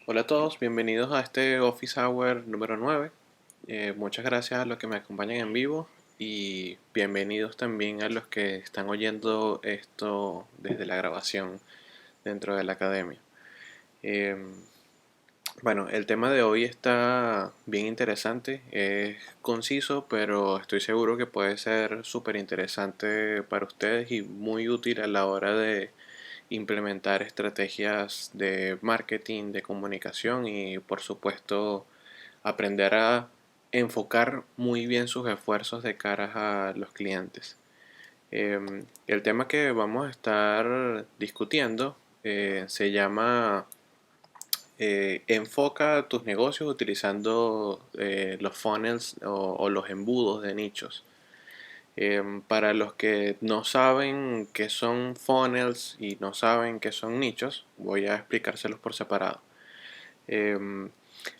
Hola a todos, bienvenidos a este Office Hour número 9. Muchas gracias a los que me acompañan en vivo y bienvenidos también a los que están oyendo esto desde la grabación dentro de la academia. Eh, bueno, el tema de hoy está bien interesante, es conciso, pero estoy seguro que puede ser súper interesante para ustedes y muy útil a la hora de implementar estrategias de marketing, de comunicación y por supuesto aprender a enfocar muy bien sus esfuerzos de cara a los clientes. El tema que vamos a estar discutiendo se llama enfoca tus negocios utilizando los funnels o los embudos de nichos. Para los que no saben qué son funnels y no saben qué son nichos, voy a explicárselos por separado. Em,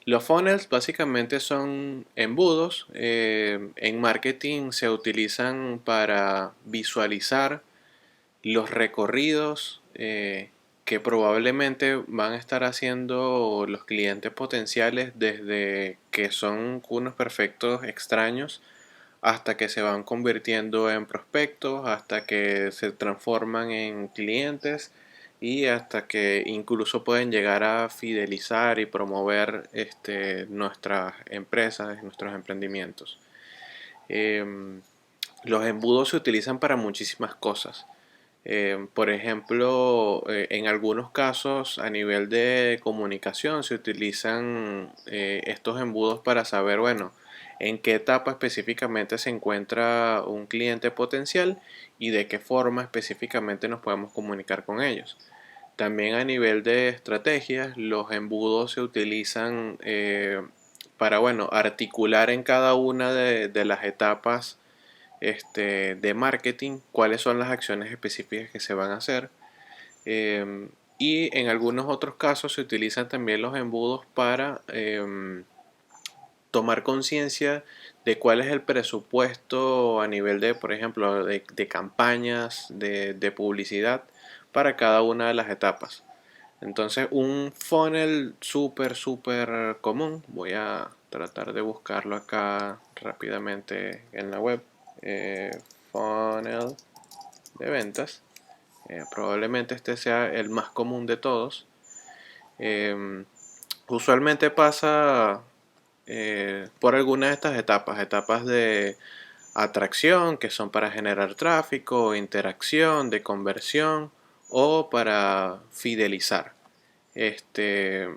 los funnels básicamente son embudos. En marketing se utilizan para visualizar los recorridos que probablemente van a estar haciendo los clientes potenciales desde que son unos perfectos extraños hasta que se van convirtiendo en prospectos, hasta que se transforman en clientes y hasta que incluso pueden llegar a fidelizar y promover nuestras empresas, nuestros emprendimientos. Em, los embudos se utilizan para muchísimas cosas. Por ejemplo, en algunos casos a nivel de comunicación se utilizan estos embudos para saber, bueno, en qué etapa específicamente se encuentra un cliente potencial y de qué forma específicamente nos podemos comunicar con ellos. También a nivel de estrategias, los embudos se utilizan para, bueno, articular en cada una de las etapas de marketing, cuáles son las acciones específicas que se van a hacer. Y en algunos otros casos se utilizan también los embudos para tomar conciencia de cuál es el presupuesto a nivel de, por ejemplo, de campañas, de publicidad para cada una de las etapas. Entonces, un funnel súper común, voy a tratar de buscarlo acá rápidamente en la web. eh, Funnel de ventas. Probablemente este sea el más común de todos. Eh, Usualmente pasa por alguna de estas etapas, etapas de atracción, que son para generar tráfico, interacción, de conversión o para fidelizar. Este,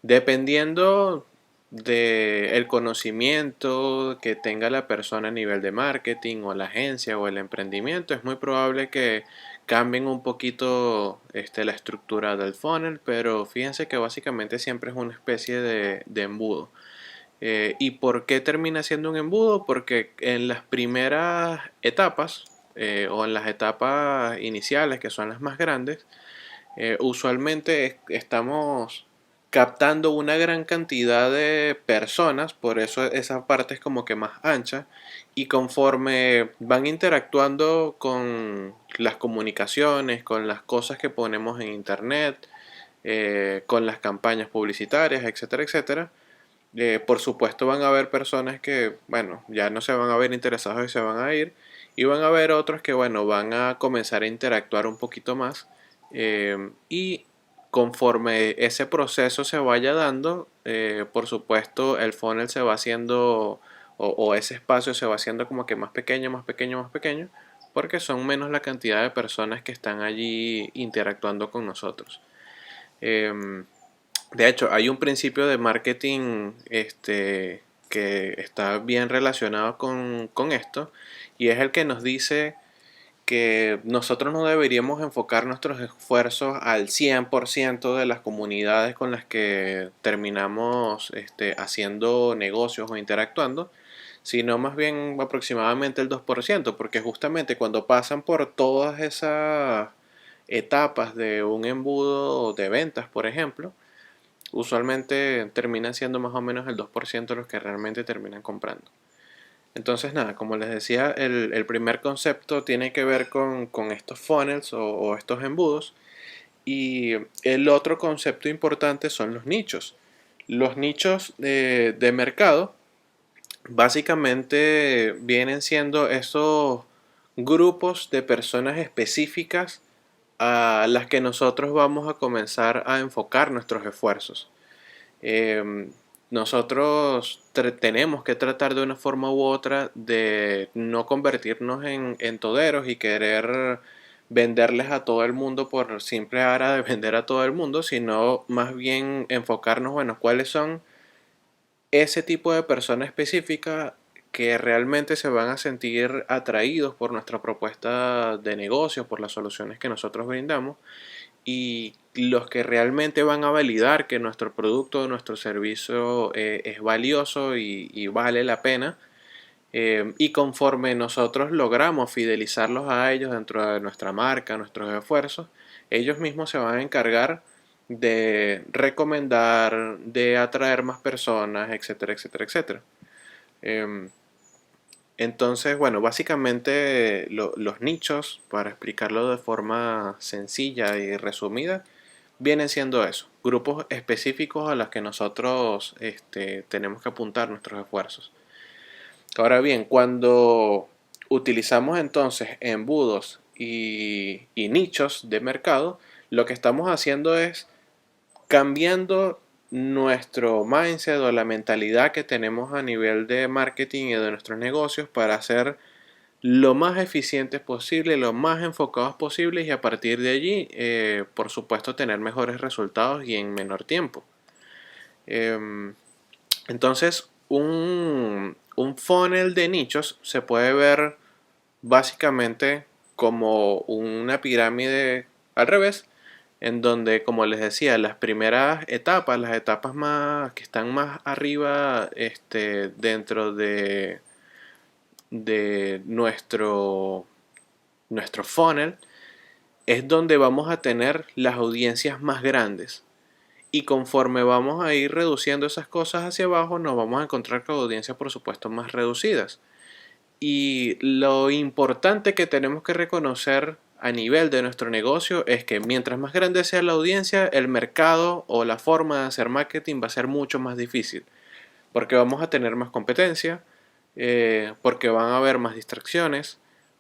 Dependiendo del conocimiento que tenga la persona a nivel de marketing o la agencia o el emprendimiento, es muy probable que cambien un poquito la estructura del funnel, pero fíjense que básicamente siempre es una especie de embudo. ¿Y por qué termina siendo un embudo? Porque en las primeras etapas o en las etapas iniciales, que son las más grandes, usualmente estamos captando una gran cantidad de personas, por eso esa parte es como que más ancha, y conforme van interactuando con las comunicaciones, con las cosas que ponemos en internet, con las campañas publicitarias, etcétera, etcétera, por supuesto van a haber personas que, bueno, ya no se van a ver interesados y se van a ir, y van a haber otros que, bueno, van a comenzar a interactuar un poquito más. Y conforme ese proceso se vaya dando, por supuesto el funnel se va haciendo, o ese espacio se va haciendo como que más pequeño, más pequeño, más pequeño, porque son menos la cantidad de personas que están allí interactuando con nosotros. Em, de hecho, hay un principio de marketing que está bien relacionado con esto, y es el que nos dice que nosotros no deberíamos enfocar nuestros esfuerzos al 100% de las comunidades con las que terminamos haciendo negocios o interactuando, sino más bien aproximadamente el 2%, porque justamente cuando pasan por todas esas etapas de un embudo de ventas, por ejemplo, usualmente terminan siendo más o menos el 2% los que realmente terminan comprando. Entonces, nada, como les decía, el primer concepto tiene que ver con estos funnels o estos embudos. Y el otro concepto importante son los nichos. Los nichos de mercado básicamente vienen siendo esos grupos de personas específicas a las que nosotros vamos a comenzar a enfocar nuestros esfuerzos. Em, Nosotros tenemos que tratar de una forma u otra de no convertirnos en toderos y querer venderles a todo el mundo por simple ara de vender a todo el mundo, sino más bien enfocarnos, bueno, cuáles son ese tipo de persona específica que realmente se van a sentir atraídos por nuestra propuesta de negocio, por las soluciones que nosotros brindamos, y los que realmente van a validar que nuestro producto o nuestro servicio es valioso y vale la pena. Y conforme nosotros logramos fidelizarlos a ellos dentro de nuestra marca, nuestros esfuerzos, ellos mismos se van a encargar de recomendar, de atraer más personas, etcétera, etcétera, etcétera. Em, entonces, bueno, básicamente los nichos, para explicarlo de forma sencilla y resumida, vienen siendo eso, grupos específicos a los que nosotros tenemos que apuntar nuestros esfuerzos. Ahora bien, cuando utilizamos entonces embudos y nichos de mercado, lo que estamos haciendo es cambiando nuestro mindset o la mentalidad que tenemos a nivel de marketing y de nuestros negocios para ser lo más eficientes posible, lo más enfocados posibles y a partir de allí, por supuesto, tener mejores resultados y en menor tiempo. Em, entonces, un funnel de nichos se puede ver básicamente como una pirámide al revés, en donde, como les decía, las primeras etapas, las etapas más que están más arriba, dentro de nuestro funnel, es donde vamos a tener las audiencias más grandes. Y conforme vamos a ir reduciendo esas cosas hacia abajo, nos vamos a encontrar con audiencias, por supuesto, más reducidas. Y lo importante que tenemos que reconocer a nivel de nuestro negocio es que mientras más grande sea la audiencia, el mercado o la forma de hacer marketing va a ser mucho más difícil. Porque vamos a tener más competencia, porque van a haber más distracciones,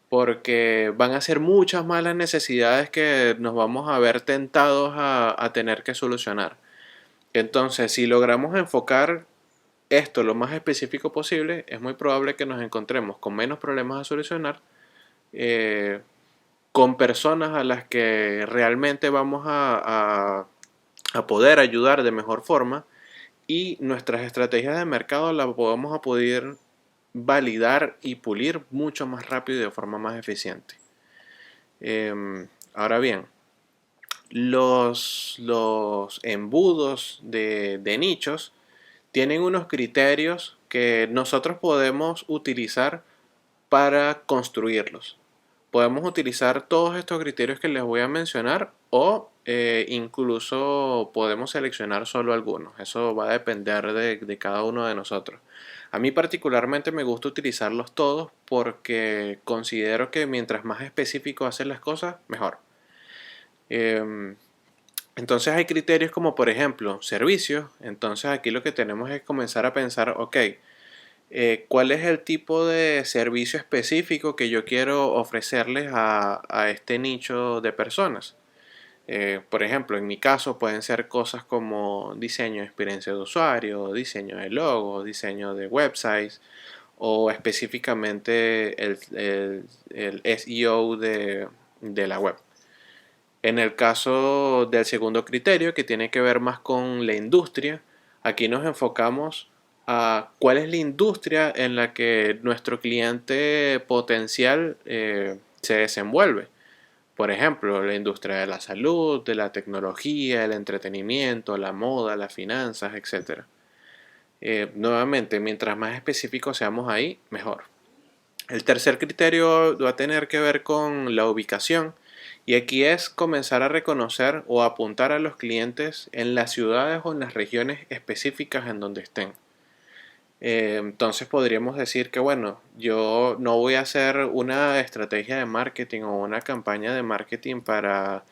porque van a ser muchas más las necesidades que nos vamos a ver tentados a tener que solucionar. Entonces, si logramos enfocar esto lo más específico posible, es muy probable que nos encontremos con menos problemas a solucionar, eh, con personas a las que realmente vamos a poder ayudar de mejor forma y nuestras estrategias de mercado las vamos a poder validar y pulir mucho más rápido y de forma más eficiente. Ahora bien, los embudos de nichos tienen unos criterios que nosotros podemos utilizar para construirlos. Podemos utilizar todos estos criterios que les voy a mencionar o incluso podemos seleccionar solo algunos. Eso va a depender de cada uno de nosotros. A mí particularmente me gusta utilizarlos todos porque considero que mientras más específico hacen las cosas, mejor. Em, entonces hay criterios como por ejemplo servicios. Entonces aquí lo que tenemos es comenzar a pensar, ok, ¿cuál es el tipo de servicio específico que yo quiero ofrecerles a este nicho de personas? Por ejemplo, en mi caso pueden ser cosas como diseño de experiencia de usuario, diseño de logo, diseño de websites o específicamente el SEO de la web. En el caso del segundo criterio, que tiene que ver más con la industria, aquí nos enfocamos a cuál es la industria en la que nuestro cliente potencial se desenvuelve. Por ejemplo, la industria de la salud, de la tecnología, el entretenimiento, la moda, las finanzas, etc. Nuevamente, mientras más específicos seamos ahí, mejor. El tercer criterio va a tener que ver con la ubicación y aquí es comenzar a reconocer o apuntar a los clientes en las ciudades o en las regiones específicas en donde estén. Entonces podríamos decir que bueno, yo no voy a hacer una estrategia de marketing o una campaña de marketing para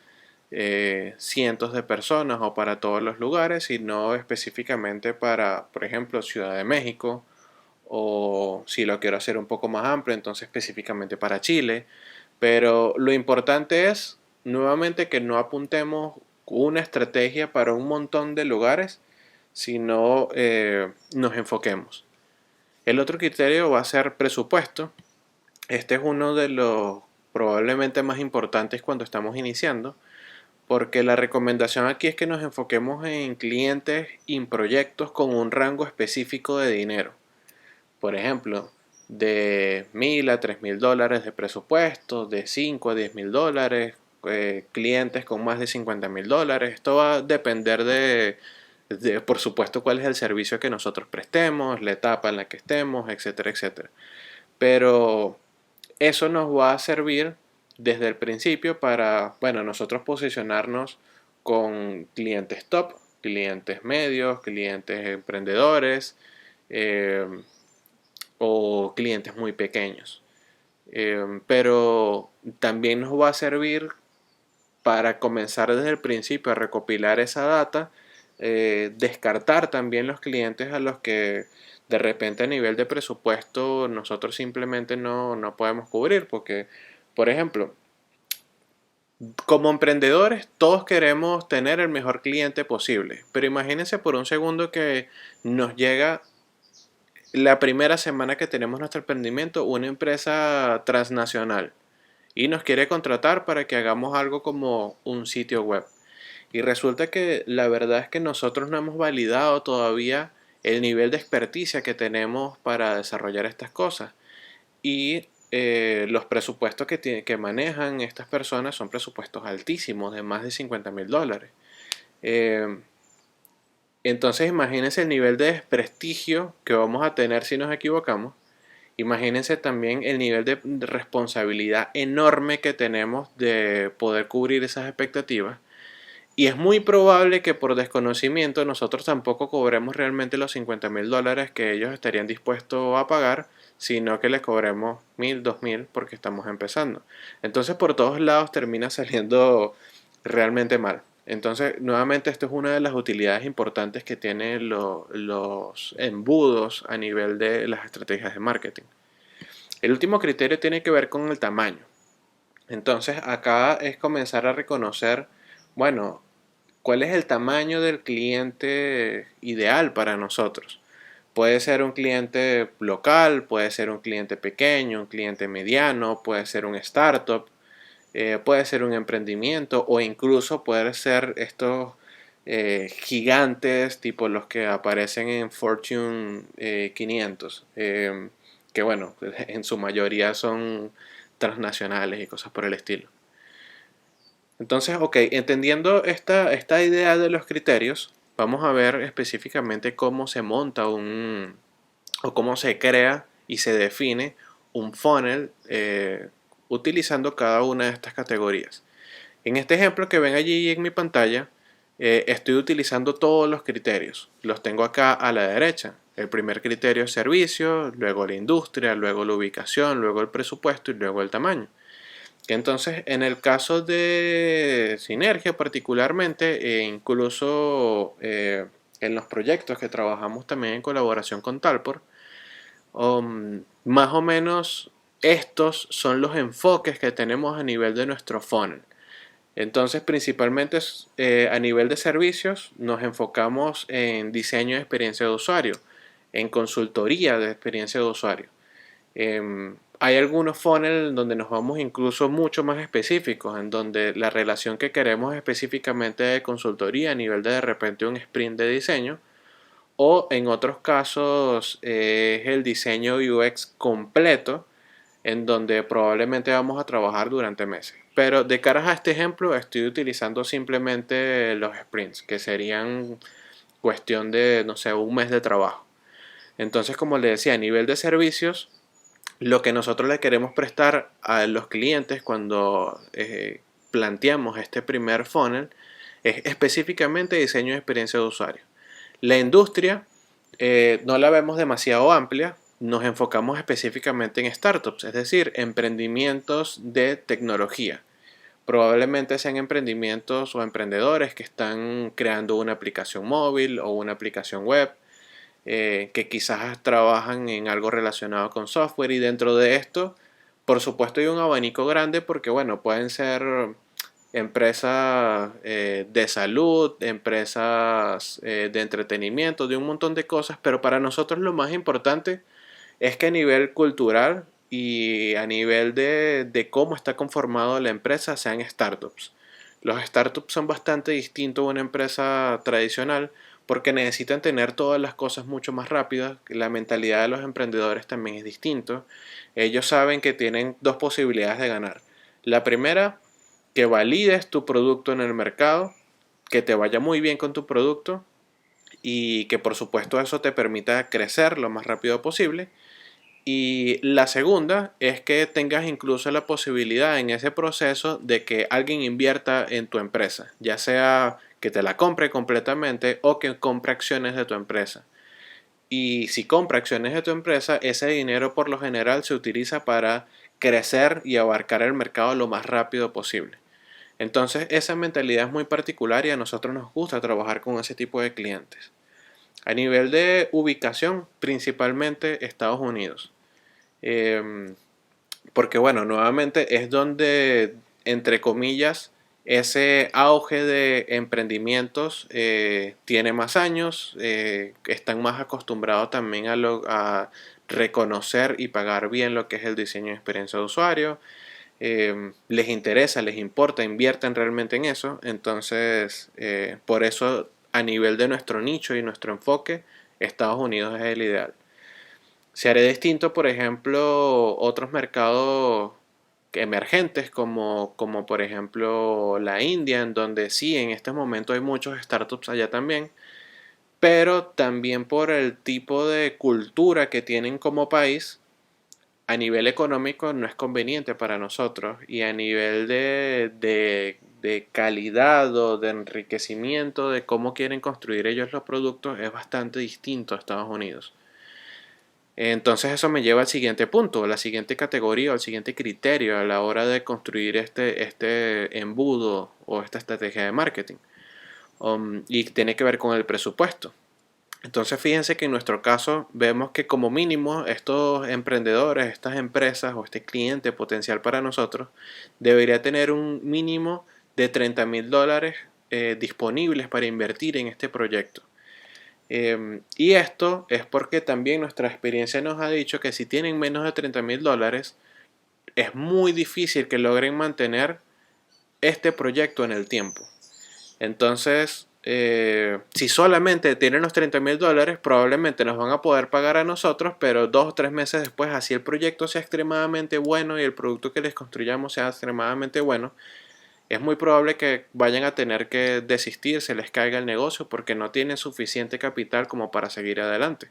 cientos de personas o para todos los lugares, sino específicamente para, por ejemplo, Ciudad de México, o si lo quiero hacer un poco más amplio, entonces específicamente para Chile. Pero lo importante es, nuevamente, que no apuntemos una estrategia para un montón de lugares, sino nos enfoquemos. El otro criterio va a ser presupuesto. Este es uno de los probablemente más importantes cuando estamos iniciando, porque la recomendación aquí es que nos enfoquemos en clientes y en proyectos con un rango específico de dinero. Por ejemplo, de 1.000 a 3.000 dólares de presupuesto, de 5 a 10.000 dólares, clientes con más de 50.000 dólares. Esto va a depender por supuesto, cuál es el servicio que nosotros prestemos, la etapa en la que estemos, etcétera, etcétera. Pero eso nos va a servir desde el principio para, bueno, nosotros posicionarnos con clientes top, clientes medios, clientes emprendedores, eh, o clientes muy pequeños. Pero también nos va a servir para comenzar desde el principio a recopilar esa data, descartar también los clientes a los que de repente a nivel de presupuesto nosotros simplemente no podemos cubrir, porque, por ejemplo, como emprendedores todos queremos tener el mejor cliente posible, pero imagínense por un segundo que nos llega la primera semana que tenemos nuestro emprendimiento una empresa transnacional y nos quiere contratar para que hagamos algo como un sitio web. Y resulta que la verdad es que nosotros no hemos validado todavía el nivel de experticia que tenemos para desarrollar estas cosas. Y los presupuestos que manejan estas personas son presupuestos altísimos, de más de 50.000 dólares. Eh, entonces imagínense el nivel de desprestigio que vamos a tener si nos equivocamos. Imagínense también el nivel de responsabilidad enorme que tenemos de poder cubrir esas expectativas. Y es muy probable que por desconocimiento nosotros tampoco cobremos realmente los 50.000 dólares que ellos estarían dispuestos a pagar, sino que les cobremos 1.000, 2.000 porque estamos empezando. Entonces por todos lados termina saliendo realmente mal. Entonces, nuevamente, esto es una de las utilidades importantes que tienen los embudos a nivel de las estrategias de marketing. El último criterio tiene que ver con el tamaño. Entonces, acá es comenzar a reconocer, bueno, cuál es el tamaño del cliente ideal para nosotros. Puede ser un cliente local, puede ser un cliente pequeño, un cliente mediano, puede ser un startup, puede ser un emprendimiento o incluso puede ser estos gigantes tipo los que aparecen en Fortune 500, que bueno, en su mayoría son transnacionales y cosas por el estilo. Entonces, ok, entendiendo esta idea de los criterios, vamos a ver específicamente cómo se monta o cómo se crea y se define un funnel utilizando cada una de estas categorías. En este ejemplo que ven allí en mi pantalla, estoy utilizando todos los criterios. Los tengo acá a la derecha. El primer criterio es servicio, luego la industria, luego la ubicación, luego el presupuesto y luego el tamaño. Entonces, en el caso de Sinergia particularmente, incluso en los proyectos que trabajamos también en colaboración con Talpor, más o menos estos son los enfoques que tenemos a nivel de nuestro funnel. Entonces, principalmente a nivel de servicios, nos enfocamos en diseño de experiencia de usuario, en consultoría de experiencia de usuario. Hay algunos funnels donde nos vamos incluso mucho más específicos, en donde la relación que queremos específicamente de consultoría a nivel de repente un sprint de diseño, o en otros casos es el diseño UX completo, en donde probablemente vamos a trabajar durante meses. Pero de cara a este ejemplo estoy utilizando simplemente los sprints, que serían cuestión de, no sé, un mes de trabajo. Entonces, como les decía, a nivel de servicios, lo que nosotros le queremos prestar a los clientes cuando planteamos este primer funnel es específicamente diseño de experiencia de usuario. La industria no la vemos demasiado amplia, nos enfocamos específicamente en startups, es decir, emprendimientos de tecnología. Probablemente sean emprendimientos o emprendedores que están creando una aplicación móvil o una aplicación web, que quizás trabajan en algo relacionado con software, y dentro de esto, por supuesto, hay un abanico grande porque, bueno, pueden ser empresas de salud, empresas de entretenimiento, de un montón de cosas, pero para nosotros lo más importante es que a nivel cultural y a nivel de cómo está conformado la empresa sean startups. Los startups son bastante distintos a una empresa tradicional porque necesitan tener todas las cosas mucho más rápidas. La mentalidad de los emprendedores también es distinto. Ellos saben que tienen dos posibilidades de ganar. La primera, que valides tu producto en el mercado, que te vaya muy bien con tu producto y que por supuesto eso te permita crecer lo más rápido posible. Y la segunda es que tengas incluso la posibilidad en ese proceso de que alguien invierta en tu empresa, ya sea que te la compre completamente o que compre acciones de tu empresa. Y si compra acciones de tu empresa, ese dinero por lo general se utiliza para crecer y abarcar el mercado lo más rápido posible. Entonces esa mentalidad es muy particular y a nosotros nos gusta trabajar con ese tipo de clientes. A nivel de ubicación, principalmente Estados Unidos. Em, Porque bueno, nuevamente es donde, entre comillas, ese auge de emprendimientos tiene más años, están más acostumbrados también a reconocer y pagar bien lo que es el diseño de experiencia de usuario. Les interesa, les importa, invierten realmente en eso. Entonces, por eso a nivel de nuestro nicho y nuestro enfoque, Estados Unidos es el ideal. Se haré distinto, por ejemplo, otros mercados emergentes como por ejemplo la India, en donde sí, en este momento hay muchos startups allá también, pero también por el tipo de cultura que tienen como país, a nivel económico no es conveniente para nosotros, y a nivel de calidad o de enriquecimiento de cómo quieren construir ellos los productos es bastante distinto a Estados Unidos. Entonces eso me lleva al siguiente punto, a la siguiente categoría, al siguiente criterio a la hora de construir este embudo o esta estrategia de marketing. Y tiene que ver con el presupuesto. Entonces fíjense que en nuestro caso vemos que como mínimo estos emprendedores, estas empresas o este cliente potencial para nosotros debería tener un mínimo de $30,000 disponibles para invertir en este proyecto. Y esto es porque también nuestra experiencia nos ha dicho que si tienen menos de $30,000, es muy difícil que logren mantener este proyecto en el tiempo. Entonces, si solamente tienen los $30,000, probablemente nos van a poder pagar a nosotros, pero 2 o 3 meses después, así el proyecto sea extremadamente bueno y el producto que les construyamos sea extremadamente bueno, es muy probable que vayan a tener que desistir, se les caiga el negocio porque no tienen suficiente capital como para seguir adelante.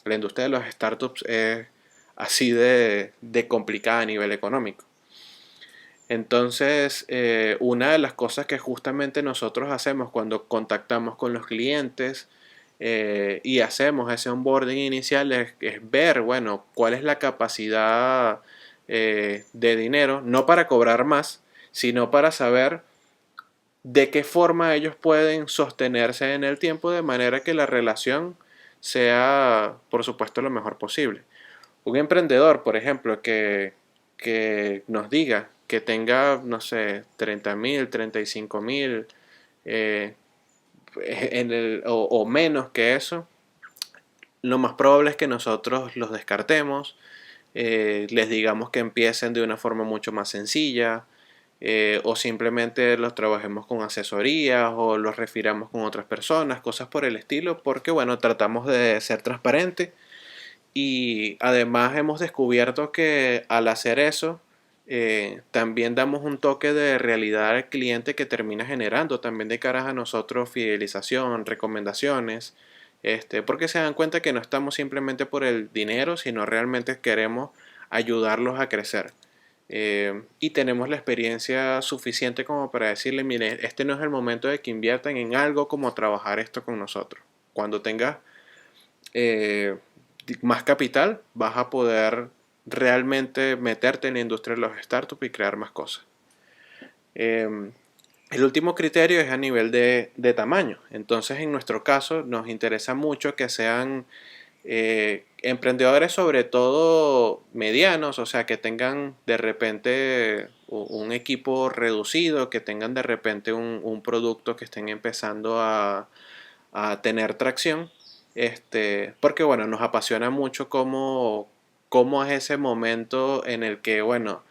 La industria de los startups es así de complicada a nivel económico. Entonces, una de las cosas que justamente nosotros hacemos cuando contactamos con los clientes y hacemos ese onboarding inicial es ver, bueno, cuál es la capacidad de dinero, no para cobrar más, sino para saber de qué forma ellos pueden sostenerse en el tiempo de manera que la relación sea, por supuesto, lo mejor posible. Un emprendedor, por ejemplo, que nos diga que tenga, no sé, 30,000, 35,000 eh, o menos que eso, lo más probable es que nosotros los descartemos, les digamos que empiecen de una forma mucho más sencilla, o simplemente los trabajemos con asesorías o los refiramos con otras personas, cosas por el estilo, porque bueno, tratamos de ser transparentes y además hemos descubierto que al hacer eso, también damos un toque de realidad al cliente que termina generando también de cara a nosotros fidelización, recomendaciones, porque se dan cuenta que no estamos simplemente por el dinero, sino realmente queremos ayudarlos a crecer. Y tenemos la experiencia suficiente como para decirle, mire, este no es el momento de que inviertan en algo como trabajar esto con nosotros. Cuando tengas eh, más capital, vas a poder realmente meterte en la industria de los startups y crear más cosas. Em, el último criterio es a nivel de tamaño. Entonces, en nuestro caso, nos interesa mucho que sean emprendedores sobre todo medianos, o sea, que tengan de repente un equipo reducido, que tengan de repente un producto que estén empezando a tener tracción, porque bueno, nos apasiona mucho cómo es ese momento en el que, bueno,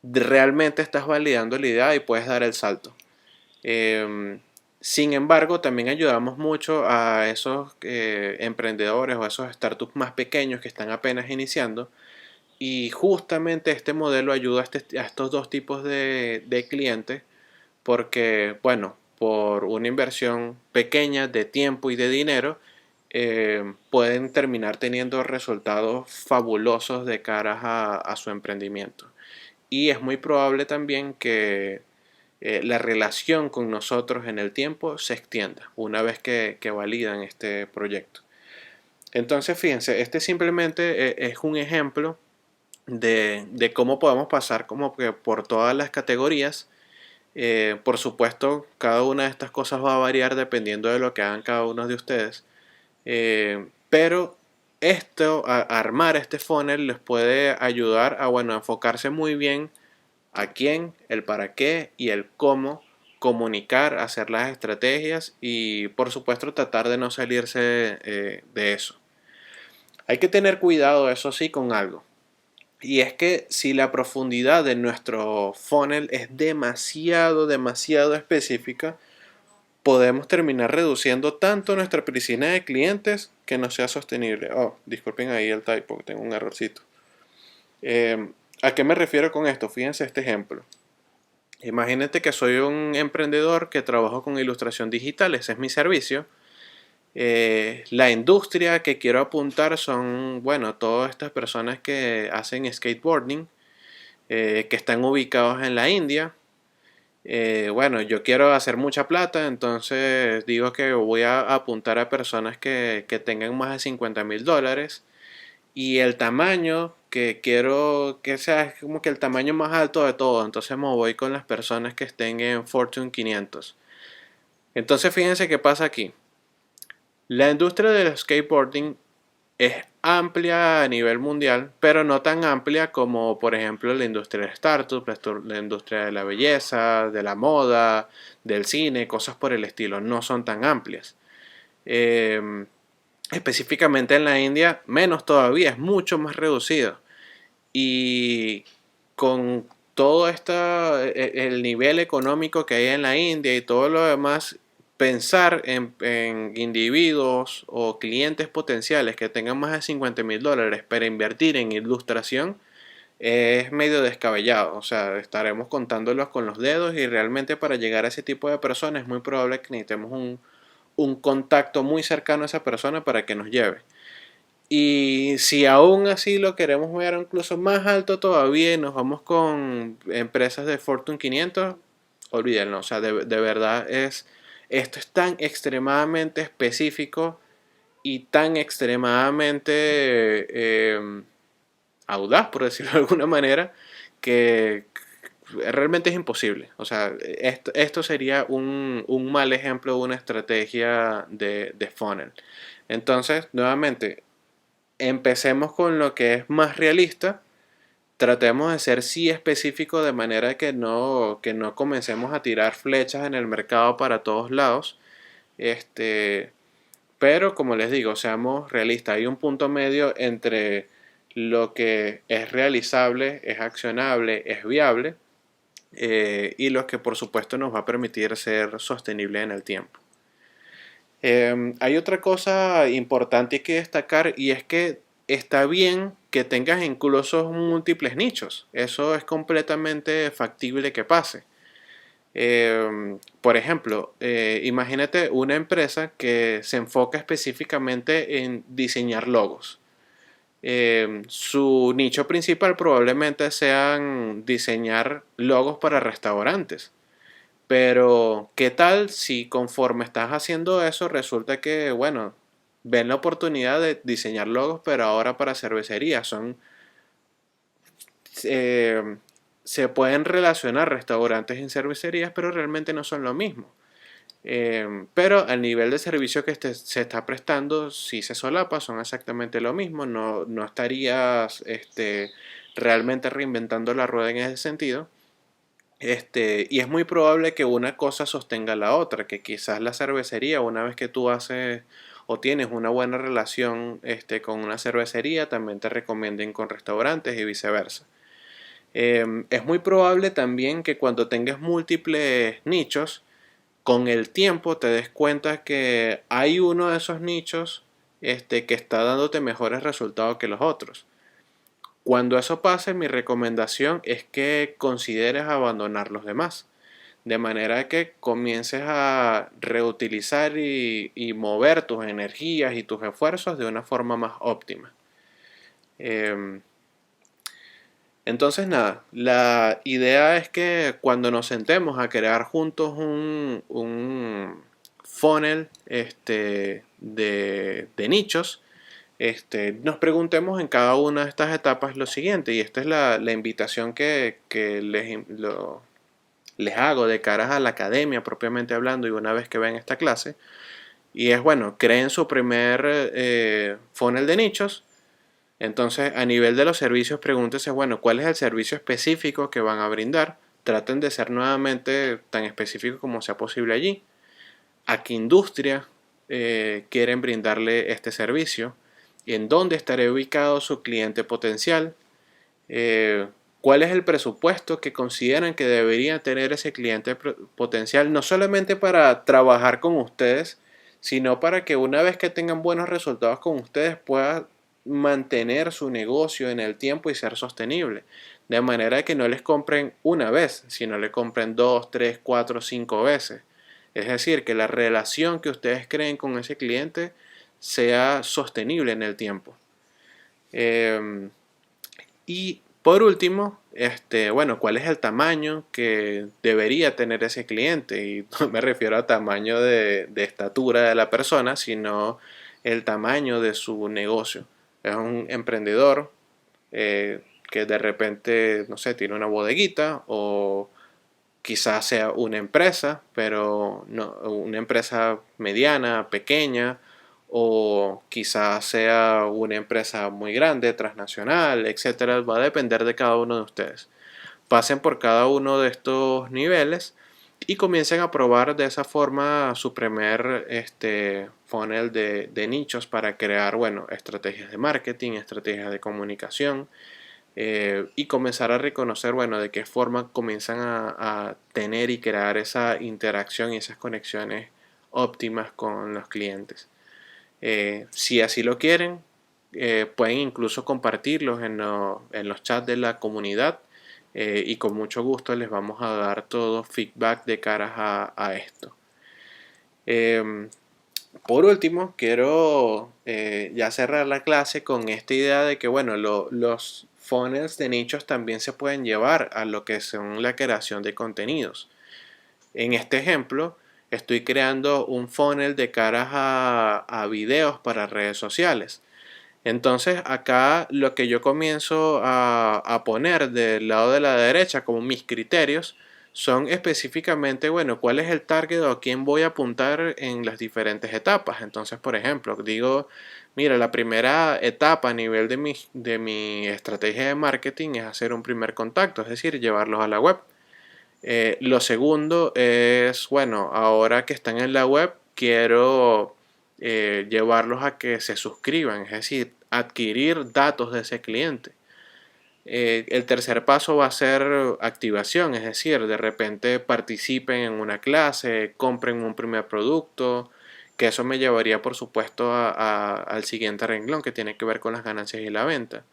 realmente estás validando la idea y puedes dar el salto. Em, Sin embargo, también ayudamos mucho a esos emprendedores o a esos startups más pequeños que están apenas iniciando. Y justamente este modelo ayuda a estos dos tipos de clientes porque, bueno, por una inversión pequeña de tiempo y de dinero, pueden terminar teniendo resultados fabulosos de cara a su emprendimiento. Y es muy probable también que la relación con nosotros en el tiempo se extienda una vez que validan este proyecto. Entonces, fíjense, este simplemente es un ejemplo de cómo podemos pasar como que por todas las categorías. Por supuesto, cada una de estas cosas va a variar dependiendo de lo que hagan cada uno de ustedes. Pero armar este funnel les puede ayudar a, bueno, enfocarse muy bien a quién, el para qué y el cómo comunicar, hacer las estrategias y por supuesto tratar de no salirse de eso. Hay que tener cuidado, eso sí, con algo. Y es que si la profundidad de nuestro funnel es demasiado específica, podemos terminar reduciendo tanto nuestra piscina de clientes que no sea sostenible. Oh, disculpen ahí el typo, que tengo un errorcito. Eh, ¿A qué me refiero con esto? Fíjense este ejemplo. Imagínate que soy un emprendedor que trabajo con ilustración digital, ese es mi servicio. La industria que quiero apuntar son, bueno, todas estas personas que hacen skateboarding, que están ubicados en la India. Bueno, yo quiero hacer mucha plata, entonces digo que voy a apuntar a personas que tengan más de $50,000 y el tamaño que quiero que sea es como que el tamaño más alto de todo. Entonces me voy con las personas que estén en Fortune 500. Entonces fíjense qué pasa aquí. La industria del skateboarding es amplia a nivel mundial, pero no tan amplia como por ejemplo la industria de startups, la industria de la belleza, de la moda, del cine, cosas por el estilo. No son tan amplias. Eh, Específicamente en la India, menos todavía, es mucho más reducido. Y con todo el nivel económico que hay en la India y todo lo demás, pensar en individuos o clientes potenciales que tengan más de $50,000 para invertir en ilustración es medio descabellado. O sea, estaremos contándolos con los dedos y realmente para llegar a ese tipo de personas es muy probable que necesitemos un contacto muy cercano a esa persona para que nos lleve. Y si aún así lo queremos ver incluso más alto todavía y nos vamos con empresas de Fortune 500, olvídenlo. O sea, de verdad esto es tan extremadamente específico y tan extremadamente audaz, por decirlo de alguna manera, que realmente es imposible. O sea, esto sería un mal ejemplo de una estrategia de funnel. Entonces, nuevamente, empecemos con lo que es más realista. Tratemos de ser sí específicos de manera que no comencemos a tirar flechas en el mercado para todos lados. Este, pero como les digo, seamos realistas. Hay un punto medio entre lo que es realizable, es accionable, es viable, y lo que por supuesto nos va a permitir ser sostenible en el tiempo. Hay otra cosa importante que destacar y es que está bien que tengas incluso múltiples nichos. Eso es completamente factible que pase. Por ejemplo, imagínate una empresa que se enfoca específicamente en diseñar logos. Su nicho principal probablemente sean diseñar logos para restaurantes. Pero, ¿qué tal si conforme estás haciendo eso resulta que, bueno, ven la oportunidad de diseñar logos, pero ahora para cervecerías? Son eh, se pueden relacionar restaurantes y cervecerías, pero realmente no son lo mismo. Pero al nivel de servicio que se está prestando, si se solapa, son exactamente lo mismo. No estarías realmente reinventando la rueda en ese sentido. Y es muy probable que una cosa sostenga la otra, que quizás la cervecería, una vez que tú haces o tienes una buena relación con una cervecería, también te recomienden con restaurantes y viceversa. Es muy probable también que cuando tengas múltiples nichos, con el tiempo te des cuenta que hay uno de esos nichos que está dándote mejores resultados que los otros. Cuando eso pase, mi recomendación es que consideres abandonar los demás, de manera que comiences a reutilizar y mover tus energías y tus esfuerzos de una forma más óptima. Em, entonces, nada, la idea es que cuando nos sentemos a crear juntos un funnel de nichos, nos preguntemos en cada una de estas etapas lo siguiente, y esta es la invitación que les hago de cara a la academia propiamente hablando y una vez que ven esta clase, y es bueno, creen su primer funnel de nichos. Entonces, a nivel de los servicios, pregúntese, bueno, ¿cuál es el servicio específico que van a brindar? Traten de ser nuevamente tan específicos como sea posible allí. ¿A qué industria quieren brindarle este servicio? ¿En dónde estará ubicado su cliente potencial? Eh, ¿Cuál es el presupuesto que consideran que debería tener ese cliente potencial? No solamente para trabajar con ustedes, sino para que una vez que tengan buenos resultados con ustedes pueda mantener su negocio en el tiempo y ser sostenible. De manera que no les compren una vez, sino le compren 2, 3, 4, 5 veces. Es decir, que la relación que ustedes creen con ese cliente sea sostenible en el tiempo. Y por último, bueno, ¿cuál es el tamaño que debería tener ese cliente? Y no me refiero a tamaño de estatura de la persona, sino el tamaño de su negocio. Es un emprendedor que de repente, no sé, tiene una bodeguita o quizás sea una empresa, pero no, una empresa mediana, pequeña, o quizás sea una empresa muy grande, transnacional, etcétera. Va a depender de cada uno de ustedes. Pasen por cada uno de estos niveles y comiencen a probar de esa forma su primer funnel de nichos para crear, bueno, estrategias de marketing, estrategias de comunicación, y comenzar a reconocer, bueno, de qué forma comienzan a tener y crear esa interacción y esas conexiones óptimas con los clientes. Si así lo quieren, pueden incluso compartirlos en los chats de la comunidad, y con mucho gusto les vamos a dar todo feedback de cara a esto. Em, por último, quiero ya cerrar la clase con esta idea de que, bueno, los funnels de nichos también se pueden llevar a lo que son la creación de contenidos. En este ejemplo, estoy creando un funnel de caras a videos para redes sociales. Entonces, acá lo que yo comienzo a poner del lado de la derecha como mis criterios son específicamente, bueno, cuál es el target o a quién voy a apuntar en las diferentes etapas. Entonces, por ejemplo, digo, mira, la primera etapa a nivel de mi estrategia de marketing es hacer un primer contacto, es decir, llevarlos a la web. Lo segundo es, bueno, ahora que están en la web, quiero llevarlos a que se suscriban, es decir, adquirir datos de ese cliente. El tercer paso va a ser activación, es decir, de repente participen en una clase, compren un primer producto, que eso me llevaría por supuesto al siguiente renglón que tiene que ver con las ganancias y la venta.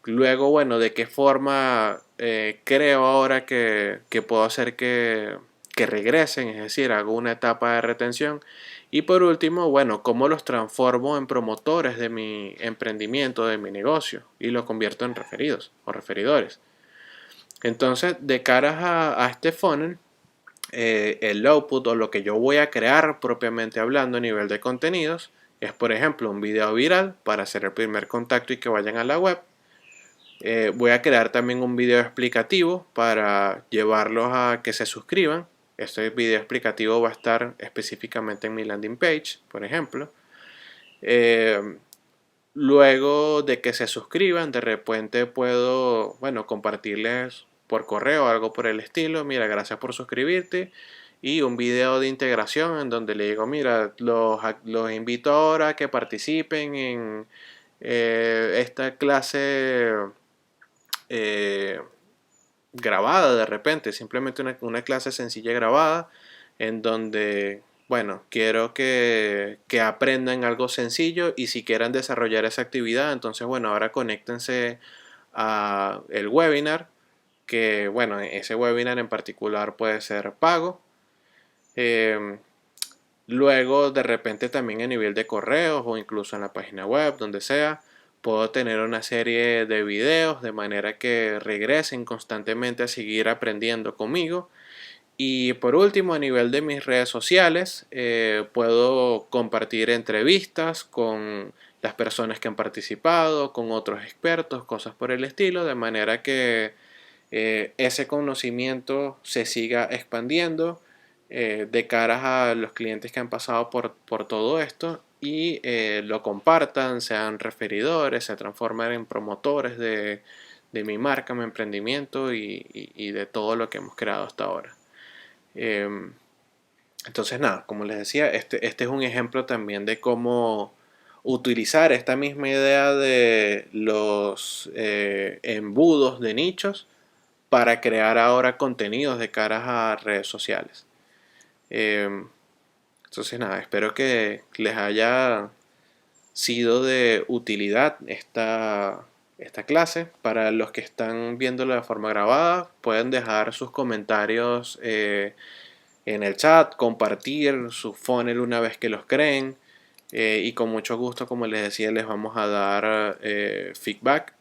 Luego, bueno, de qué forma creo ahora que puedo hacer que regresen, es decir, hago una etapa de retención. Y por último, bueno, cómo los transformo en promotores de mi emprendimiento, de mi negocio, y los convierto en referidos o referidores. Entonces, de cara a este funnel, el output o lo que yo voy a crear propiamente hablando a nivel de contenidos es, por ejemplo, un video viral para hacer el primer contacto y que vayan a la web. Voy a crear también un video explicativo para llevarlos a que se suscriban. Este video explicativo va a estar específicamente en mi landing page, por ejemplo. Luego de que se suscriban, de repente puedo, bueno, compartirles por correo o algo por el estilo. Mira, gracias por suscribirte. Y un video de integración en donde le digo, mira, los invito ahora a que participen en esta clase eh, grabada de repente, simplemente una clase sencilla grabada en donde, bueno, quiero que aprendan algo sencillo y si quieran desarrollar esa actividad, entonces, bueno, ahora conéctense a el webinar, que, bueno, ese webinar en particular puede ser pago. Eh, Luego, de repente, también a nivel de correos o incluso en la página web, donde sea, puedo tener una serie de videos de manera que regresen constantemente a seguir aprendiendo conmigo. Y por último, a nivel de mis redes sociales, puedo compartir entrevistas con las personas que han participado, con otros expertos, cosas por el estilo, de manera que ese conocimiento se siga expandiendo de cara a los clientes que han pasado por todo esto y lo compartan, sean referidores, se transformen en promotores de mi marca, mi emprendimiento y de todo lo que hemos creado hasta ahora. Em, entonces, nada, como les decía, este es un ejemplo también de cómo utilizar esta misma idea de los embudos de nichos para crear ahora contenidos de caras a redes sociales. Em, entonces, nada, espero que les haya sido de utilidad esta clase. Para los que están viéndolo de forma grabada, pueden dejar sus comentarios en el chat, compartir su funnel una vez que los creen. Y con mucho gusto, como les decía, les vamos a dar feedback.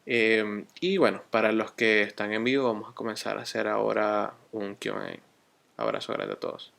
Y bueno, para los que están en vivo, vamos a comenzar a hacer ahora un Q&A. Abrazo grande a todos.